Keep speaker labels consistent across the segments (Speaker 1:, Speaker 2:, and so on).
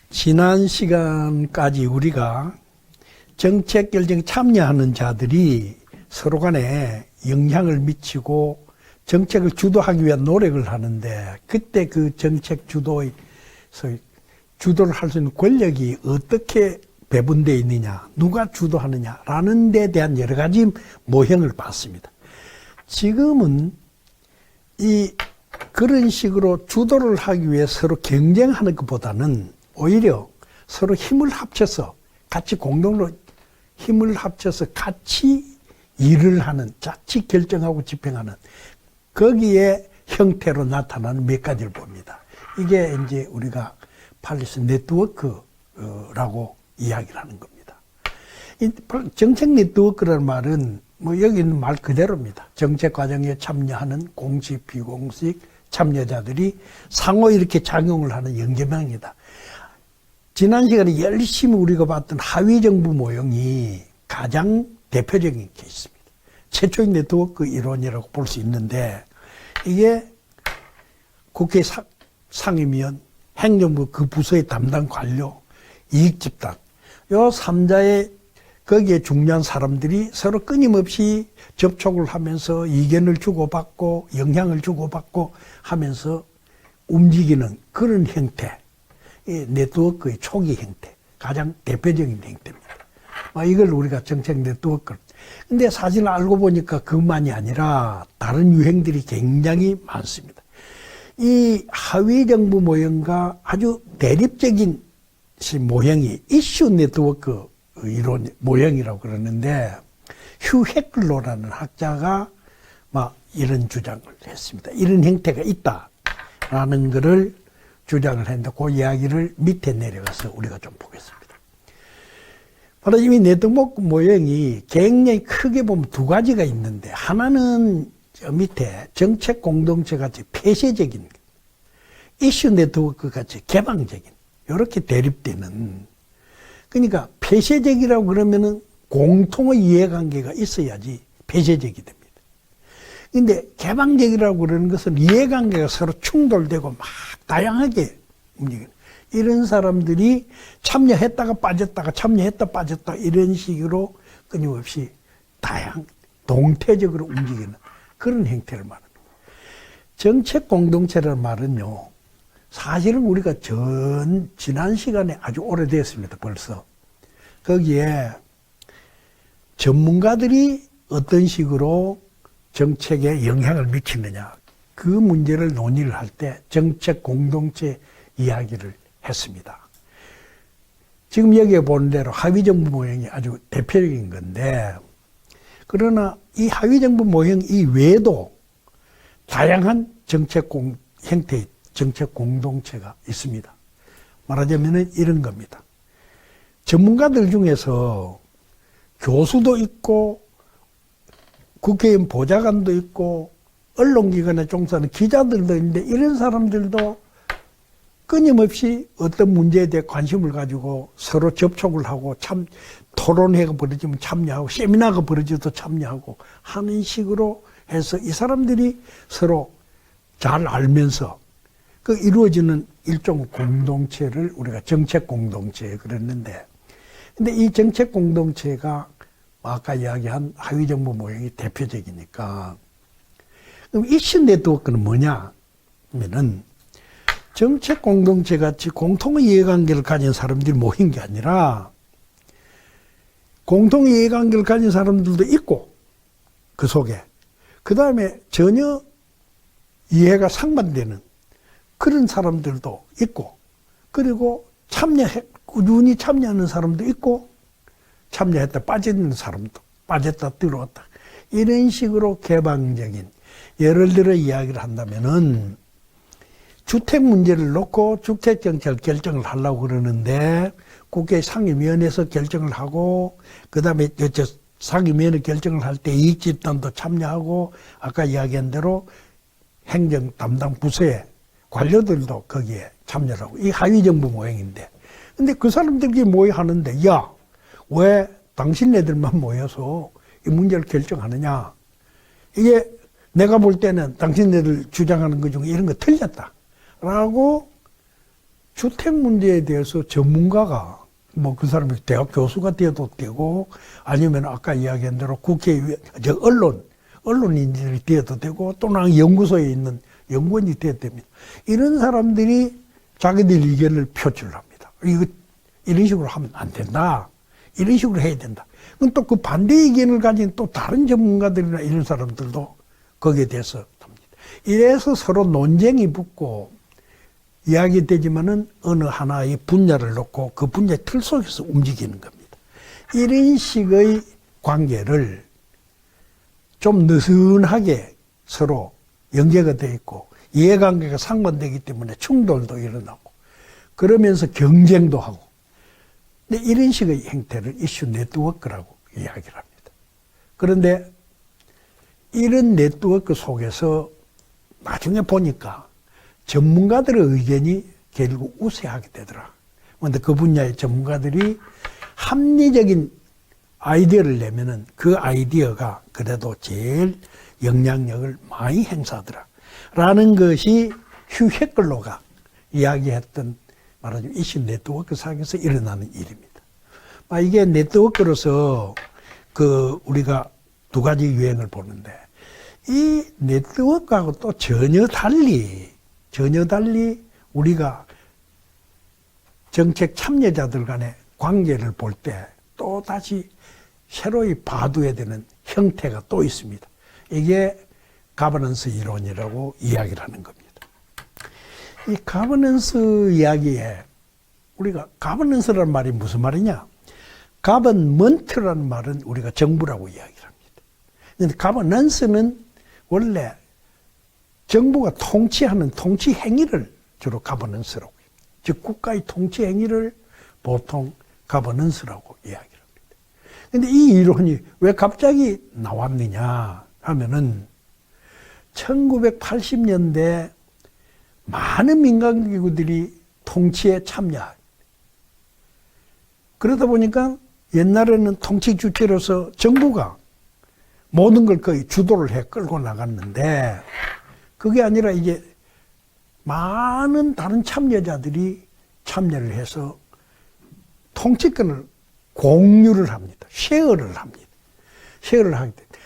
Speaker 1: 지난 시간까지 우리가 정책 결정 참여하는 자들이 서로 간에 영향을 미치고 정책을 주도하기 위한 노력을 하는데, 그때 그 정책 주도를 할 수 있는 권력이 어떻게 배분되어 있느냐, 누가 주도하느냐라는 데 대한 여러 가지 모형을 봤습니다. 지금은 그런 식으로 주도를 하기 위해 서로 경쟁하는 것보다는 오히려 서로 힘을 합쳐서 같이 공동으로 힘을 합쳐서 같이 일을 하는, 자치 결정하고 집행하는, 거기에 형태로 나타나는 몇 가지를 봅니다. 이게 이제 우리가 팔리스 네트워크라고 이야기를 하는 겁니다. 이 정책 네트워크라는 말은 뭐 여기 있는 말 그대로입니다. 정책 과정에 참여하는 공식, 비공식 참여자들이 상호 이렇게 작용을 하는 연계망이다. 지난 시간에 열심히 우리가 봤던 하위정부 모형이 가장 대표적인 케이스입니다. 최초의 네트워크 이론이라고 볼 수 있는데, 이게 국회 상임위원, 행정부 그 부서의 담당 관료, 이익집단, 요 3자의 거기에 중요한 사람들이 서로 끊임없이 접촉을 하면서 의견을 주고받고 영향을 주고받고 하면서 움직이는 그런 형태, 이 네트워크의 초기 형태, 가장 대표적인 형태입니다. 이걸 우리가 정책 네트워크. 근데 사실 알고 보니까 그것만이 아니라 다른 유행들이 굉장히 많습니다. 이 하위 정부 모형과 아주 대립적인 모형이 이슈 네트워크 이론 모형이라고 그러는데, 휴 헤클로라는 학자가 막 이런 주장을 했습니다. 이런 형태가 있다라는 것을 주장을 했는데, 그 이야기를 밑에 내려가서 우리가 좀 보겠습니다. 바로 이미 네트워크 모형이 굉장히 크게 보면 두 가지가 있는데, 하나는 저 밑에 정책 공동체 같이 폐쇄적인, 이슈 네트워크 같이 개방적인, 이렇게 대립되는, 그러니까 폐쇄적이라고 그러면은 공통의 이해관계가 있어야지 폐쇄적이 됩니다. 근데 개방적이라고 그러는 것은 이해관계가 서로 충돌되고 막 다양하게 움직이는, 이런 사람들이 참여했다가 빠졌다가 참여했다 빠졌다 이런 식으로 끊임없이 동태적으로 움직이는 그런 형태를 말합니다. 정책 공동체라는 말은요, 사실은 우리가 지난 시간에 아주 오래됐습니다. 벌써. 거기에 전문가들이 어떤 식으로 정책에 영향을 미치느냐, 그 문제를 논의를 할 때 정책 공동체 이야기를 했습니다. 지금 여기에 보는 대로 하위정부 모형이 아주 대표적인 건데, 그러나 이 하위정부 모형 이외에도 다양한 형태의 정책 공동체가 있습니다. 말하자면 이런 겁니다. 전문가들 중에서 교수도 있고 국회의원 보좌관도 있고 언론기관에 종사하는 기자들도 있는데, 이런 사람들도 끊임없이 어떤 문제에 대해 관심을 가지고 서로 접촉을 하고 토론회가 벌어지면 참여하고 세미나가 벌어져도 참여하고 하는 식으로 해서 이 사람들이 서로 잘 알면서 그 이루어지는 일종 공동체를 우리가 정책 공동체 그랬는데, 근데 이 정책 공동체가 아까 이야기한 하위정부 모형이 대표적이니까, 그럼 이슈 네트워크는 뭐냐 하면은, 정책 공동체 같이 공통의 이해관계를 가진 사람들이 모인 게 아니라 공통의 이해관계를 가진 사람들도 있고, 그 속에 그 다음에 전혀 이해가 상반되는 그런 사람들도 있고, 그리고 꾸준히 참여하는 사람도 있고, 참여했다 빠지는 사람도 빠졌다 들어왔다, 이런 식으로 개방적인, 예를 들어 이야기를 한다면은 주택 문제를 놓고 주택 정책을 결정을 하려고 그러는데, 국회 상임위원회에서 결정을 하고, 그 다음에 상임위원회 결정을 할 때 이익집단도 참여하고, 아까 이야기한 대로 행정 담당 부서의 관료들도 거기에 참여를 하고, 이 하위정부 모형인데, 근데 그 사람들끼리 모여하는데, 야, 왜 당신네들만 모여서 이 문제를 결정하느냐? 이게 내가 볼 때는 당신네들 주장하는 것 중에 이런 거 틀렸다 라고 주택 문제에 대해서 전문가가 뭐 그 사람이 대학 교수가 되어도 되고 아니면 아까 이야기한 대로 국회의원, 언론인들이 되어도 되고 또는 연구소에 있는 연구원이 되어도 됩니다. 이런 사람들이 자기들 의견을 표출합니다. 이런 식으로 하면 안 된다. 이런 식으로 해야 된다. 그럼 또 그 반대 의견을 가진 또 다른 전문가들이나 이런 사람들도 거기에 대해서 합니다. 이래서 서로 논쟁이 붙고 이야기되지만은 어느 하나의 분야를 놓고 그 분야의 틀 속에서 움직이는 겁니다. 이런 식의 관계를 좀 느슨하게 서로 연계가 되어 있고 이해관계가 상반되기 때문에 충돌도 일어나고 그러면서 경쟁도 하고 근데 이런 식의 형태를 이슈 네트워크라고 이야기를 합니다. 그런데 이런 네트워크 속에서 나중에 보니까 전문가들의 의견이 결국 우세하게 되더라. 그런데 그 분야의 전문가들이 합리적인 아이디어를 내면은 그 아이디어가 그래도 제일 영향력을 많이 행사하더라. 라는 것이 휴 헤클러가 이야기했던 말하자면 이슈 네트워크 상에서 일어나는 일입니다. 이게 네트워크로서 우리가 두 가지 유행을 보는데 이 네트워크하고 또 전혀 달리 우리가 정책 참여자들 간의 관계를 볼 때 또 다시 새로이 봐둬야 되는 형태가 또 있습니다. 이게 가버넌스 이론이라고 이야기를 하는 겁니다. 이 가버넌스 이야기에 우리가 가버넌스라는 말이 무슨 말이냐? 가버먼트라는 말은 우리가 정부라고 이야기를 합니다. 그런데 가버넌스는 원래 정부가 통치하는 통치 행위를 주로 가버넌스라고 해요. 즉 국가의 통치 행위를 보통 가버넌스라고 이야기를 합니다. 그런데 이 이론이 왜 갑자기 나왔느냐 하면은 1980년대 많은 민간기구들이 통치에 참여합니다. 그러다 보니까 옛날에는 통치 주체로서 정부가 모든 걸 거의 주도를 해 끌고 나갔는데 그게 아니라 이제 많은 다른 참여자들이 참여를 해서 통치권을 공유를 합니다. 쉐어를 합니다. 쉐어를 하게 됩니다.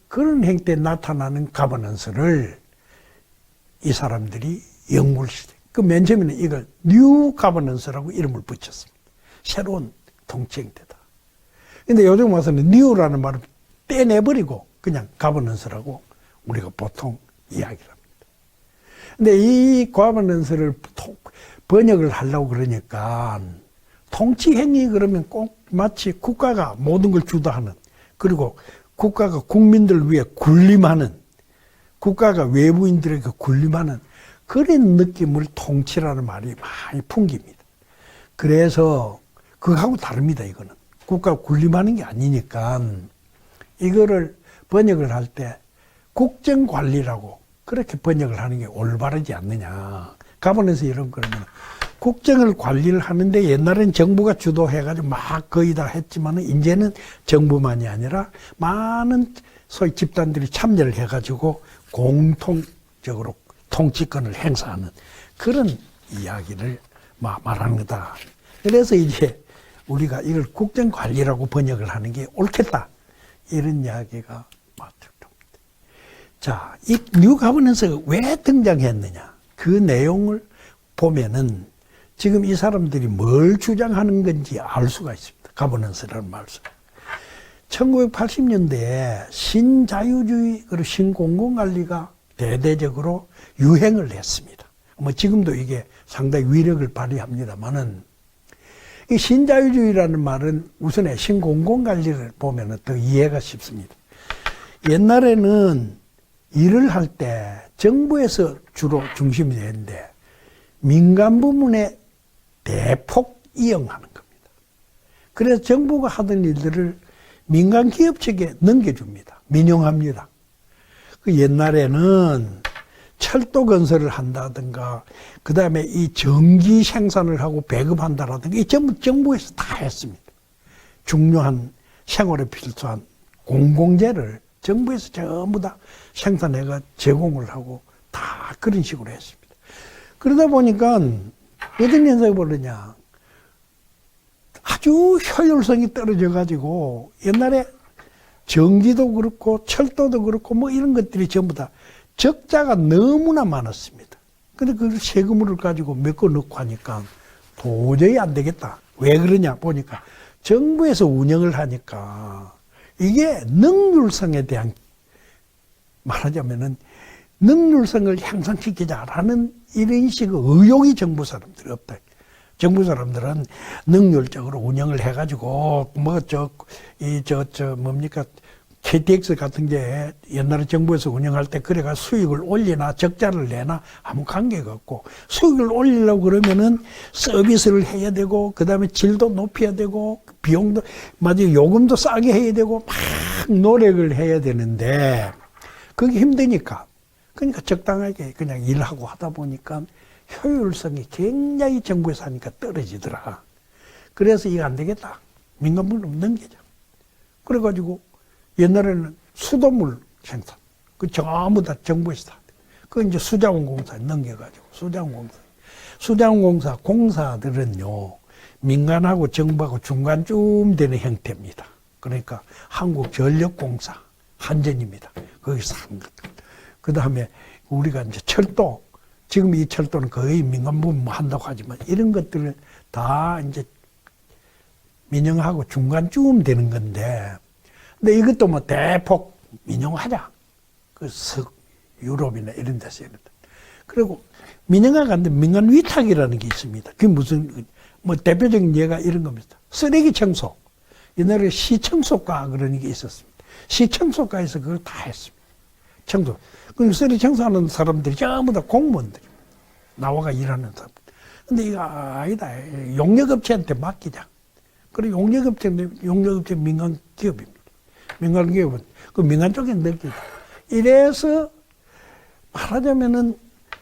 Speaker 1: 그런 형태에 나타나는 가버넌스를 이 사람들이 연구를 시작해요. 맨 처음에는 이걸 뉴 가버넌스라고 이름을 붙였습니다. 새로운 통치 형태다. 근데 요즘 와서는 뉴라는 말을 떼내버리고 그냥 가버넌스라고 우리가 보통 이야기를 합니다. 근데 이 가버넌스를 번역을 하려고 그러니까 통치 행위 그러면 꼭 마치 국가가 모든 걸 주도하는 그리고 국가가 국민들 위해 군림하는 국가가 외부인들에게 군림하는 그런 느낌을 통치라는 말이 많이 풍깁니다. 그래서 그거하고 다릅니다. 이거는 국가가 군림하는 게 아니니까 이거를 번역을 할 때 국정관리라고 그렇게 번역을 하는 게 올바르지 않느냐. 가버넌스 이런 그러면 국정을 관리를 하는데 옛날엔 정부가 주도해가지고 막 거의 다 했지만은 이제는 정부만이 아니라 많은 소위 집단들이 참여를 해가지고 공통적으로 통치권을 행사하는 그런 이야기를 말하는 거다. 그래서 이제 우리가 이걸 국정관리라고 번역을 하는 게 옳겠다. 이런 이야기가 맞습니다. 자, 이 뉴 가버넌스가 왜 등장했느냐. 그 내용을 보면은 지금 이 사람들이 뭘 주장하는 건지 알 수가 있습니다. 가버넌스라는 말씀. 1980년대에 신자유주의 그리고 신공공관리가 대대적으로 유행을 했습니다. 뭐 지금도 이게 상당히 위력을 발휘합니다만은 이 신자유주의라는 말은 우선에 신공공관리를 보면 더 이해가 쉽습니다. 옛날에는 일을 할 때 정부에서 주로 중심이 되는데 민간 부문에 대폭 이용하는 겁니다. 그래서 정부가 하던 일들을 민간 기업 측에 넘겨줍니다. 민영합니다. 그 옛날에는 철도 건설을 한다든가, 그 다음에 이 전기 생산을 하고 배급한다라든가, 이 전부 정부에서 다 했습니다. 중요한 생활에 필수한 공공재를 정부에서 전부 다 생산해가 제공을 하고 다 그런 식으로 했습니다. 그러다 보니까 어떤 현상이 벌어지냐. 아주 효율성이 떨어져가지고 옛날에 전기도 그렇고 철도도 그렇고 뭐 이런 것들이 전부 다 적자가 너무나 많았습니다. 근데 그 세금을 가지고 몇 거 넣고 하니까 도저히 안 되겠다. 왜 그러냐 보니까 정부에서 운영을 하니까 이게 능률성에 대한 말하자면은 능률성을 향상시키자라는 이런 식의 의욕이 정부 사람들이 없다. 정부 사람들은 능률적으로 운영을 해가지고 뭡니까 KTX 같은 게 옛날에 정부에서 운영할 때 그래가 수익을 올리나 적자를 내나 아무 관계가 없고 수익을 올리려고 그러면은 서비스를 해야 되고 그다음에 질도 높여야 되고 비용도 요금도 싸게 해야 되고 막 노력을 해야 되는데 그게 힘드니까 그러니까 적당하게 그냥 일하고 하다 보니까 효율성이 굉장히 정부에서 하니까 떨어지더라. 그래서 이거 안 되겠다. 민간물로 넘기자. 그래가지고 옛날에는 수돗물 생산. 그 전부 다 정부에서 다. 그 이제 수자원공사에 넘겨가지고 수자원공사 공사들은요 민간하고 정부하고 중간쯤 되는 형태입니다. 그러니까 한국전력공사 한전입니다. 거기서 한 것. 그 다음에 우리가 이제 철도. 지금 이 철도는 거의 민간 부분 한다고 하지만 이런 것들을 다 이제 민영하고 중간쯤 되는 건데, 근데 이것도 뭐 대폭 민영하자. 그 유럽이나 이런 데서 이런다. 그리고 민영화가 안 되면 민간 위탁이라는 게 있습니다. 그게 무슨, 뭐 대표적인 예가 이런 겁니다. 쓰레기 청소. 옛날에 시청소과 그런 게 있었습니다. 시청소과에서 그걸 다 했습니다. 청소. 그 쓰레기 청소하는 사람들이 전부 다 공무원들입니다. 나와가 일하는 사람. 근데 이거 아니다. 용역업체한테 맡기자. 그리고 용역업체 민간 기업입니다. 민간 기업은 그 민간 쪽에 넣기자. 이래서 말하자면은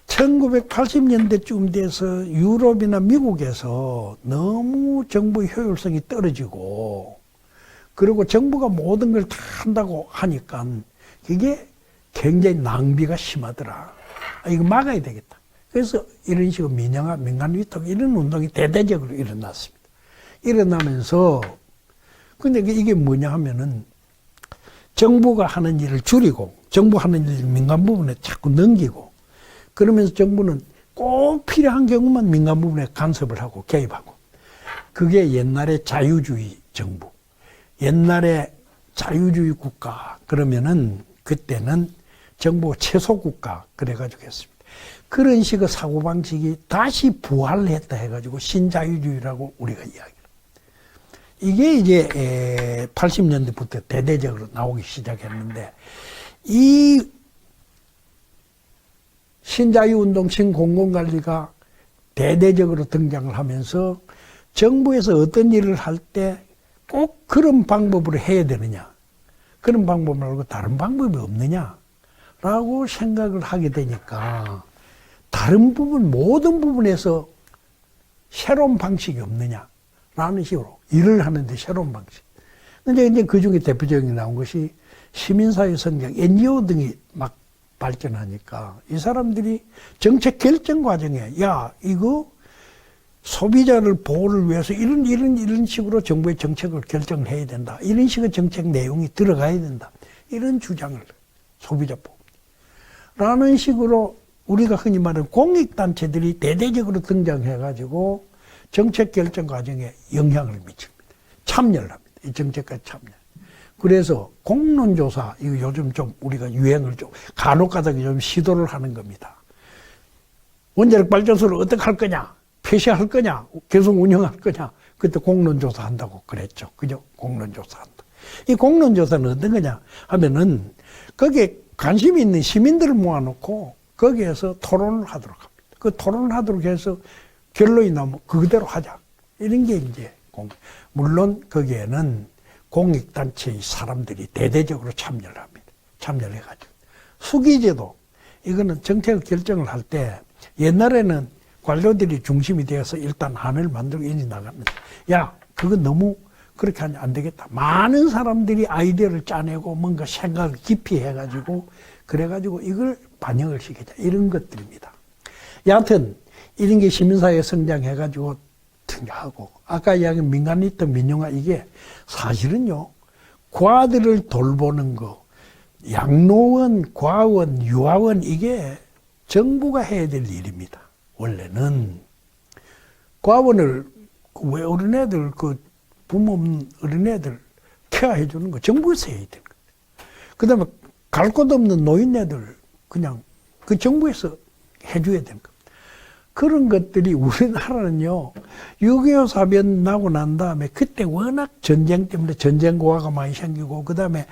Speaker 1: 1980년대쯤 돼서 유럽이나 미국에서 너무 정부의 효율성이 떨어지고 그리고 정부가 모든 걸 다 한다고 하니까 그게 굉장히 낭비가 심하더라. 이거 막아야 되겠다. 그래서 이런 식으로 민영화, 민간 위탁 이런 운동이 대대적으로 일어났습니다. 일어나면서 근데 이게 뭐냐 하면은 정부가 하는 일을 줄이고 정부 하는 일을 민간 부분에 자꾸 넘기고 그러면서 정부는 꼭 필요한 경우만 민간 부분에 간섭을 하고 개입하고 그게 옛날에 자유주의 정부, 옛날에 자유주의 국가 그러면은 그때는 정부가 최소국가 그래가지고 했습니다. 그런 식의 사고방식이 다시 부활했다 해가지고 신자유주의라고 우리가 이야기합니다. 이게 이제 80년대부터 대대적으로 나오기 시작했는데 이 신자유운동, 신공공관리가 대대적으로 등장을 하면서 정부에서 어떤 일을 할 때 꼭 그런 방법으로 해야 되느냐 그런 방법 말고 다른 방법이 없느냐 라고 생각을 하게 되니까 다른 부분 모든 부분에서 새로운 방식이 없느냐 라는 식으로 일을 하는데 새로운 방식. 근데 이제 그 중에 대표적인 나온 것이 시민사회 성장, NGO 등이 막 발전하니까 이 사람들이 정책 결정 과정에 야 이거 소비자를 보호를 위해서 이런 식으로 정부의 정책을 결정해야 된다. 이런 식의 정책 내용이 들어가야 된다. 이런 주장을 소비자 보호. 라는 식으로 우리가 흔히 말하는 공익단체들이 대대적으로 등장해가지고 정책 결정 과정에 영향을 미칩니다. 참여를 합니다. 이 정책까지 참여. 그래서 공론조사, 이거 요즘 좀 우리가 유행을 좀 간혹가다가 좀 시도를 하는 겁니다. 원자력 발전소를 어떻게 할 거냐? 폐쇄할 거냐? 계속 운영할 거냐? 그때 공론조사 한다고 그랬죠. 그죠? 공론조사 한다. 이 공론조사는 어떤 거냐? 하면은 거기에 관심이 있는 시민들을 모아놓고 거기에서 토론을 하도록 합니다. 그 토론을 하도록 해서 결론이 나면 그대로 하자. 이런 게 이제 물론 거기에는 공익단체의 사람들이 대대적으로 참여를 합니다. 참여를 해가지고. 수기제도, 이거는 정책 결정을 할 때 옛날에는 관료들이 중심이 되어서 일단 안을 만들고 인이 나갑니다. 야, 그건 너무 그렇게 하면 안 되겠다. 많은 사람들이 아이디어를 짜내고 뭔가 생각을 깊이 해가지고 그래가지고 이걸 반영을 시키자. 이런 것들입니다. 여하튼 이런 게 시민사회 성장해가지고 하고 아까 이야기한 민간리터 민영화 이게 사실은요 과들을 돌보는 거 양로원, 과원, 유아원 이게 정부가 해야 될 일입니다. 원래는 과원을 왜 어린애들 그 부모 없는 어린애들 케어해 주는 거 정부에서 해야 되는 거예요. 그다음에 갈 곳 없는 노인네들 그냥 그 정부에서 해줘야 되는 거예요. 그런 것들이 우리나라는요 6.25 사변 나고 난 다음에 그때 워낙 전쟁 때문에 전쟁고아가 많이 생기고 그다음에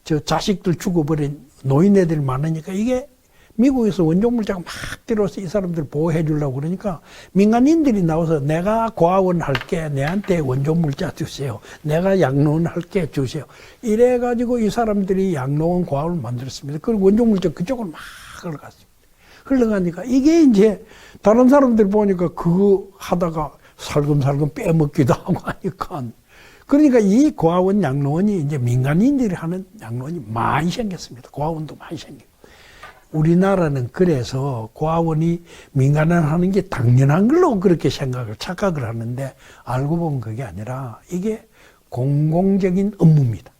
Speaker 1: 저 자식들 죽어버린 노인네들이 많으니까 이게 미국에서 원종물자가 막 들어와서 이 사람들 보호해 주려고 그러니까 민간인들이 나와서 내가 고아원 할게 내한테 원종물자 주세요. 내가 양로원 할게 주세요. 이래가지고 이 사람들이 양로원 고아원을 만들었습니다. 그리고 원종물자 그쪽으로 막 흘러갔습니다. 흘러가니까 이게 이제 다른 사람들 보니까 그거 하다가 살금살금 빼먹기도 하고 하니까 그러니까 이 고아원 양로원이 이제 민간인들이 하는 양로원이 많이 생겼습니다. 고아원도 많이 생기고 우리나라는 그래서 고아원이 민간은 하는 게 당연한 걸로 그렇게 착각을 하는데 알고 보면 그게 아니라 이게 공공적인 업무입니다.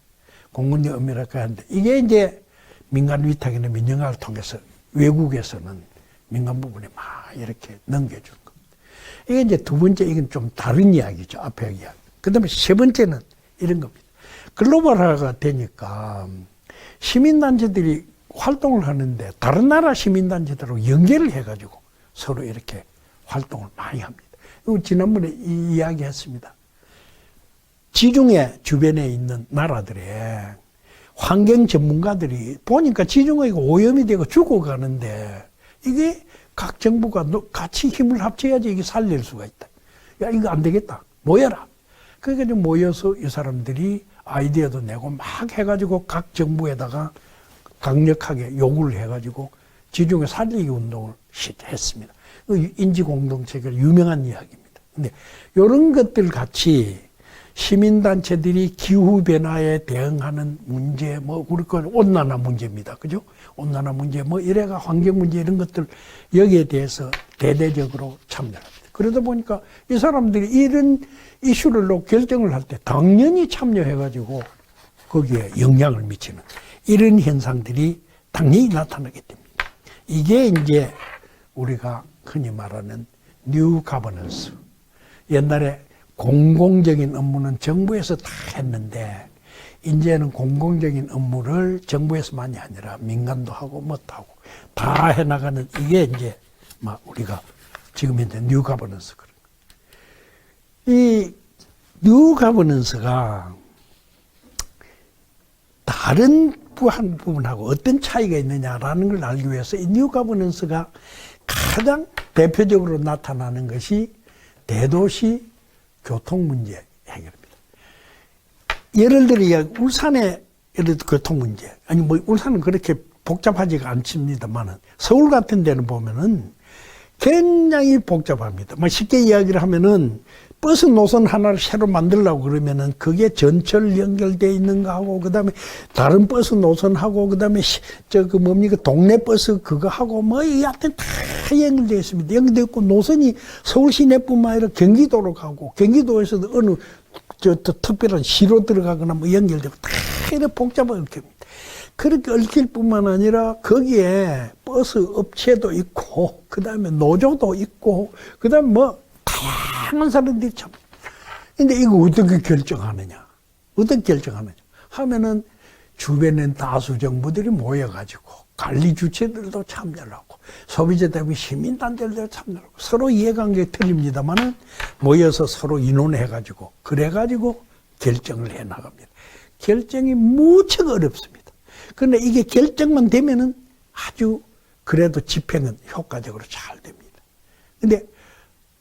Speaker 1: 공공적인 업무라고 하는데 이게 이제 민간 위탁이나 민영화를 통해서 외국에서는 민간 부분에 막 이렇게 넘겨주는 겁니다. 이게 이제 두 번째, 이건 좀 다른 이야기죠. 앞에 이야기. 그 다음에 세 번째는 이런 겁니다. 글로벌화가 되니까 시민단체들이 활동을 하는데 다른 나라 시민단체들하고 연계를 해가지고 서로 이렇게 활동을 많이 합니다. 이거 지난번에 이 이야기 했습니다. 지중해 주변에 있는 나라들의 환경 전문가들이 보니까 지중해가 오염이 되고 죽어가는데 이게 각 정부가 같이 힘을 합쳐야지 이게 살릴 수가 있다. 야, 이거 안 되겠다. 모여라. 그러니까 모여서 이 사람들이 아이디어도 내고 막 해가지고 각 정부에다가 강력하게 요구를 해가지고 지중해 살리기 운동을 했습니다. 인지공동체가 유명한 이야기입니다. 근데 이런 것들 같이 시민단체들이 기후변화에 대응하는 문제, 우리 건 온난화 문제입니다. 그죠? 온난화 문제, 이래가 환경 문제 이런 것들 여기에 대해서 대대적으로 참여합니다. 그러다 보니까 이 사람들이 이런 이슈를 놓고 결정을 할 때 당연히 참여해가지고 거기에 영향을 미치는 이런 현상들이 당연히 나타나게 됩니다. 이게 이제 우리가 흔히 말하는 뉴 가버넌스. 옛날에 공공적인 업무는 정부에서 다 했는데 이제는 공공적인 업무를 정부에서만이 아니라 민간도 하고 뭣도 하고 다 해나가는 이게 이제 막 우리가 지금 현재 뉴 가버넌스 그런 이 뉴 가버넌스가 다른 한 부분하고 어떤 차이가 있느냐라는 걸 알기 위해서 이 뉴 가버넌스가 가장 대표적으로 나타나는 것이 대도시 교통 문제 해결입니다. 예를 들어 울산의 예를 들어 교통 문제 아니 울산은 그렇게 복잡하지가 않습니다만은 서울 같은 데는 보면은 굉장히 복잡합니다. 쉽게 이야기를 하면은 버스 노선 하나를 새로 만들려고 그러면은 그게 전철 연결돼 있는가 하고 그다음에 다른 버스 노선하고 그다음에 동네 버스 그거 하고 여하튼 다 연결되어 있습니다. 연결되어 있고 노선이 서울 시내뿐만 아니라 경기도로 가고 경기도에서도 어느 특별한 시로 들어가거나 연결되고 다 이렇게 복잡하게 얽힙니다. 그렇게 얽힐 뿐만 아니라 거기에 버스 업체도 있고 그다음에 노조도 있고 그다음에 다양한 사람들이 참. 근데 이거 어떻게 결정하느냐? 어떻게 결정하느냐? 하면은 주변엔 다수 정부들이 모여가지고 관리 주체들도 참여를 하고 소비자 대비 시민단체들도 참여를 하고 서로 이해관계 틀립니다만은 모여서 서로 의논해가지고 그래가지고 결정을 해 나갑니다. 결정이 무척 어렵습니다. 그런데 이게 결정만 되면은 아주 그래도 집행은 효과적으로 잘 됩니다. 근데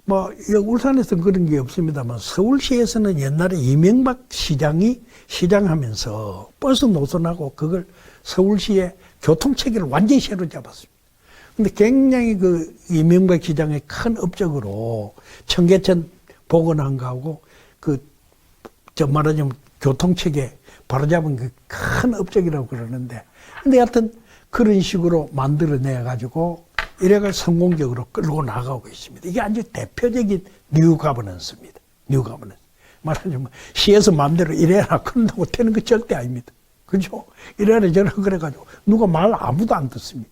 Speaker 1: 울산에서는 그런 게 없습니다만 서울시에서는 옛날에 이명박 시장이 시장하면서 버스 노선하고 그걸 서울시의 교통체계를 완전히 새로 잡았습니다. 근데 굉장히 그 이명박 시장의 큰 업적으로 청계천 복원한 거하고 말하자면 교통체계 바로잡은 그 큰 업적이라고 그러는데 근데 하여튼 그런 식으로 만들어내 가지고 이래가 성공적으로 끌고 나가고 있습니다. 이게 아주 대표적인 뉴 가버넌스입니다. 뉴 가버넌스. 말하자면 시에서 마음대로 이래라 그런다고 되는 거 절대 아닙니다. 그죠? 이래라 저래라 그래가지고 누가 말 아무도 안 듣습니다.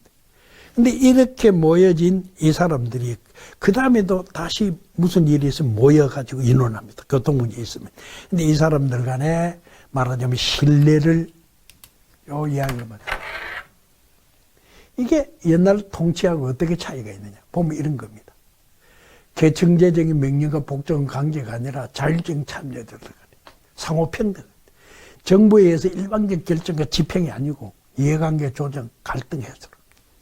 Speaker 1: 근데 이렇게 모여진 이 사람들이 그 다음에도 다시 무슨 일이 있으면 모여가지고 인원합니다. 교통문제 있으면. 근데 이 사람들 간에 말하자면 신뢰를 요 이야기를 말해요. 이게 옛날 통치하고 어떻게 차이가 있느냐 보면 이런 겁니다. 계층제적인 명령과 복종 강제가 아니라 자율적인 참여들 상호평등. 정부에 의해서 일방적 결정과 집행이 아니고 이해관계 조정, 갈등 해소로.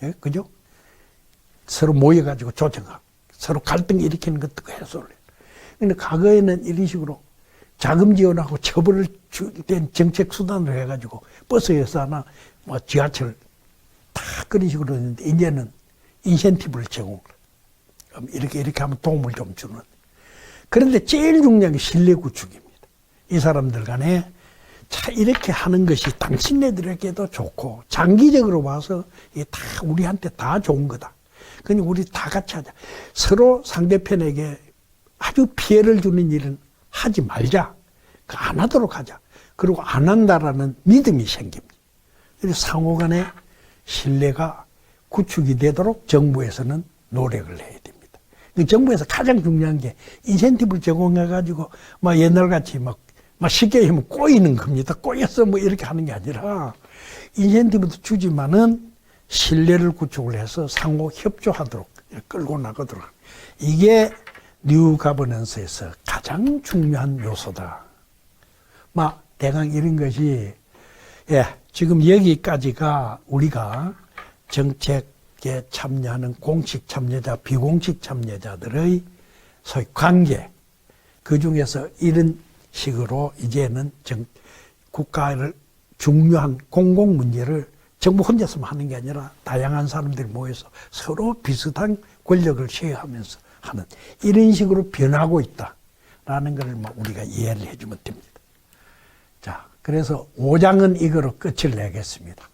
Speaker 1: 예? 그죠? 서로 모여가지고 조정하고 서로 갈등 일으키는 것도 해소를 해요. 근데 과거에는 이런 식으로 자금 지원하고 처벌을 된 정책 수단으로 해가지고 버스에서나 뭐 지하철 다 그런 식으로 했는데 이제는 인센티브를 제공을 이렇게 하면 도움을 좀 주는. 그런데 제일 중요한 게 신뢰 구축입니다. 이 사람들 간에 자, 이렇게 하는 것이 당신네들에게도 좋고, 장기적으로 봐서 이게 다 우리한테 다 좋은 거다. 그러니 우리 다 같이 하자. 서로 상대편에게 아주 피해를 주는 일은 하지 말자. 안 하도록 하자. 그리고 안 한다라는 믿음이 생깁니다. 그래서 상호 간에 신뢰가 구축이 되도록 정부에서는 노력을 해야 됩니다. 정부에서 가장 중요한 게 인센티브를 제공해가지고, 막 옛날같이 막 쉽게 하면 꼬이는 겁니다. 꼬여서 뭐 이렇게 하는 게 아니라 인센티브도 주지만은 신뢰를 구축을 해서 상호 협조하도록 끌고 나가도록. 이게 뉴 가버넌스에서 가장 중요한 요소다. 막 대강 이런 것이 지금 여기까지가 우리가 정책에 참여하는 공식 참여자, 비공식 참여자들의 소위 관계. 그 중에서 이런 식으로 이제는 국가를 중요한 공공 문제를 정부 혼자서만 하는 게 아니라 다양한 사람들이 모여서 서로 비슷한 권력을 쉐어하면서 하는 이런 식으로 변하고 있다라는 걸 우리가 이해를 해주면 됩니다. 자, 그래서 5장은 이거로 끝을 내겠습니다.